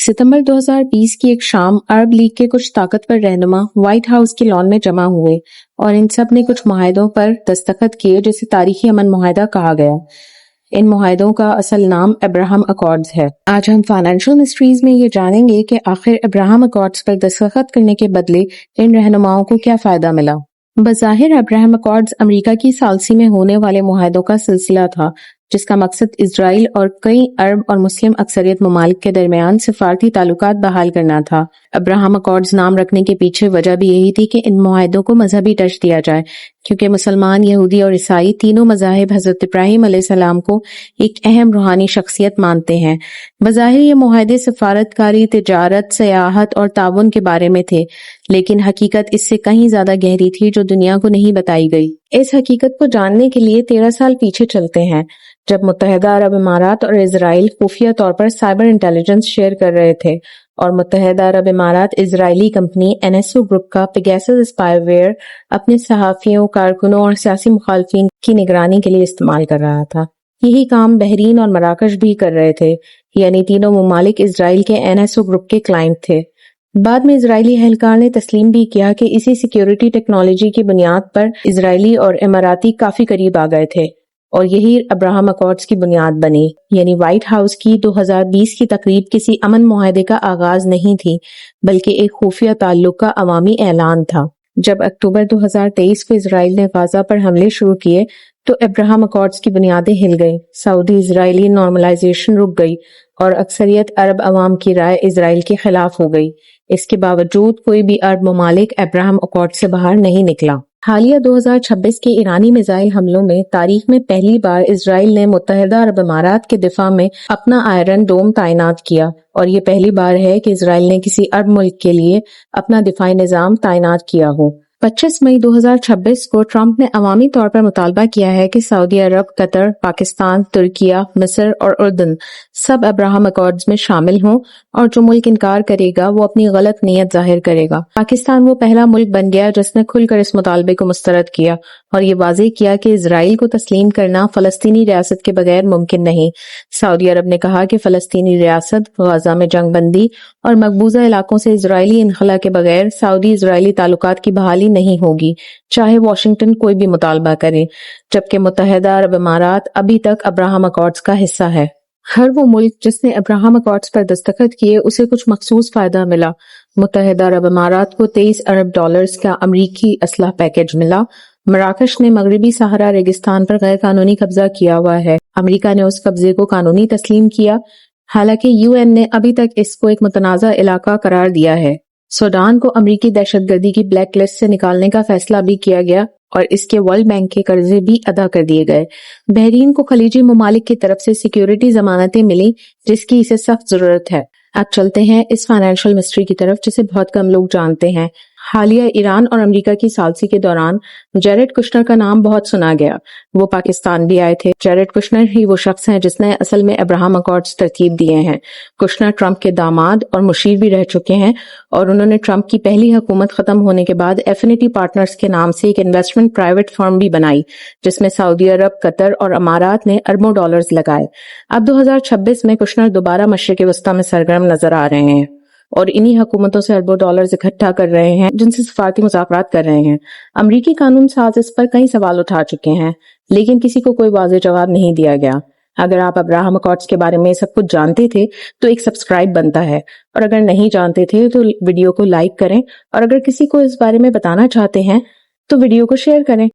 सितंबर 2020 की एक शाम अरब लीग के कुछ ताकतवर रहनुमा व्हाइट हाउस के लॉन में जमा हुए और इन सब ने कुछ मुआहदों पर दस्तखत किए जिसे तारीखी अमन मुआहदा कहा गया। इन मुआहदों का असल नाम अब्राहम अकॉर्ड्स है। आज हम फाइनेंशियल मिस्ट्रीज में ये जानेंगे कि आखिर अब्राहम अकॉर्ड्स पर दस्तखत करने के बदले इन रहनुमाओं को क्या फायदा मिला। बज़ाहिर अब्राहम अकॉर्ड्स अमेरिका की सालसी में होने वाले मुआहदों का सिलसिला था जिसका मकसद इजराइल और कई अरब और मुस्लिम अक्सरियत ममालिक के दरमियान सिफारती ताल्लुकात बहाल करना था। अब्राहम अकॉर्ड्स नाम रखने के पीछे वजह भी यही थी कि इन मुआहदों को मजहबी टच दिया जाए, क्योंकि मुसलमान, यहूदी और ईसाई तीनों मज़ाहिब हज़रत इब्राहीम अलैहिस्सलाम को एक अहम रूहानी शख्सियत मानते हैं। बज़ाहिर ये मुआहदे सफारतकारी, तिजारत, सयाहत और ताउन के बारे में थे, लेकिन हकीकत इससे कहीं ज्यादा गहरी थी जो दुनिया को नहीं बताई गई। इस हकीकत को जानने के लिए 13 साल पीछे चलते हैं, जब मुत्तहिदा अरब इमारात और इजराइल खुफिया तौर पर साइबर इंटेलिजेंस शेयर कर रहे थे और मुत्तहिदा अरब इमारात इजरायली कंपनी एनएसओ ग्रुप का पेगासस स्पाईवेयर अपने सहाफियों, कारकुनों और सियासी मुखालफिन की निगरानी के लिए इस्तेमाल कर रहा था। यही काम बहरीन और मराकश भी कर रहे थे, यानी तीनों ममालिक इजराइल के एनएसओ ग्रुप के क्लाइंट थे। बाद में इजरायली अहलकार ने तस्लीम भी किया कि इसी सिक्योरिटी टेक्नोलॉजी की बुनियाद पर इजरायली और इमाराती काफी करीब आ गए थे और यही अब्राहम अकॉर्ड्स की बुनियाद बनी। यानी व्हाइट हाउस की 2020 की तकरीब किसी अमन मुआहदे का आगाज नहीं थी, बल्कि एक खुफिया ताल्लुक का अवामी ऐलान था। जब अक्टूबर 2023 को इजराइल ने गाजा पर हमले शुरू किए तो अब्राहम अकॉर्ड्स की बुनियादें हिल गई, सऊदी इजरायली नॉर्मलाइजेशन रुक गई और अक्सरियत अरब अवाम की राय इजराइल के खिलाफ हो गई। इसके बावजूद कोई भी अरब ममालिक अब्राहम अकॉर्ड से बाहर नहीं निकला। हालिया 2026 के ईरानी मिसाइल हमलों में तारीख में पहली बार इजराइल ने मुत्तहिदा अरब अमारात के दिफा में अपना आयरन डोम तैनात किया और ये पहली बार है कि इजराइल ने किसी अरब मुल्क के लिए अपना दिफाई निजाम तैनात किया हो। 25 मई 2026 को ट्रंप ने अवामी तौर पर मुतालबा किया है कि सऊदी अरब, कतर, पाकिस्तान, तुर्किया, मिस्र और उर्दन सब अब्राहम अकॉर्ड्स में शामिल हों और जो मुल्क इनकार करेगा वो अपनी गलत नीयत जाहिर करेगा। पाकिस्तान वो पहला मुल्क बन गया जिसने खुलकर इस मुतालबे को मुस्तरद किया और ये वाज़ेह किया कि इजराइल को तस्लीम करना फलस्तीनी रियासत के बगैर मुमकिन नहीं। सऊदी अरब ने कहा कि फलस्तीनी रियासत, गाजा में जंगबंदी और मकबूजा इलाकों से इजरायली इनखला के बगैर सऊदी इजरायली ताल्लुकात की बहाली नहीं होगी, चाहे वॉशिंगटन कोई भी मुतालबा करे, जबकि मुत्तहिदा अरब इमारात अभी तक अब्राहम अकॉर्ड्स का हिस्सा है। हर वो मुल्क जिसने अब्राहम अकॉर्ड्स पर दस्तखत किए उसे कुछ मखसूस फायदा मिला। मुत्तहिदा अरब इमारात को 23 अरब डॉलर्स का अमरीकी असलह पैकेज मिला। मराकश ने मगरबी सहारा रेगिस्तान पर गैर कानूनी कब्जा किया हुआ है। अमेरिका ने उस कब्जे को कानूनी तस्लीम किया, हालांकि यूएन ने अभी तक इसको एक मुतनाज़ा इलाका करार दिया है। सूडान को अमरीकी दहशतगर्दी की ब्लैक लिस्ट से निकालने का फैसला भी किया गया और इसके वर्ल्ड बैंक के कर्जे भी अदा कर दिए गए। बहरीन को खलीजी ममालिक की तरफ से सिक्योरिटी जमानतें मिली जिसकी इसे सख्त जरूरत है। अब चलते हैं इस फाइनेंशियल मिस्ट्री की तरफ जिसे बहुत कम लोग जानते हैं। हालिया ईरान और अमेरिका की सालसी के दौरान जेरेड कुशनर का नाम बहुत सुना गया। वो पाकिस्तान भी आए थे। जेरेड कुशनर ही वो शख्स हैं जिसने असल में अब्राहम अकॉर्ड्स तरतीब दिए हैं। कुशनर ट्रंप के दामाद और मुशीर भी रह चुके हैं और उन्होंने ट्रंप की पहली हुकूमत खत्म होने के बाद एफिनिटी पार्टनर्स के नाम से एक इन्वेस्टमेंट प्राइवेट फर्म भी बनाई जिसमें सऊदी अरब, कतर और अमारात ने अरबों डॉलर्स लगाए। अब 2026 में कुशनर दोबारा मशरिक़ वस्ता में सरगर्म नजर आ रहे हैं और इन्हीं हुकूमतों से अरबों डॉलर्स इकट्ठा कर रहे हैं जिनसे सफारती मुज़ाकरात कर रहे हैं। अमरीकी कानून साज इस पर कई सवाल उठा चुके हैं, लेकिन किसी को कोई वाज़ेह जवाब नहीं दिया गया। अगर आप अब्राहम अकॉर्ड्स के बारे में सब कुछ जानते थे तो एक सब्सक्राइब बनता है, और अगर नहीं जानते थे तो वीडियो को लाइक करें, और अगर किसी को इस बारे में बताना चाहते हैं तो वीडियो को शेयर करें।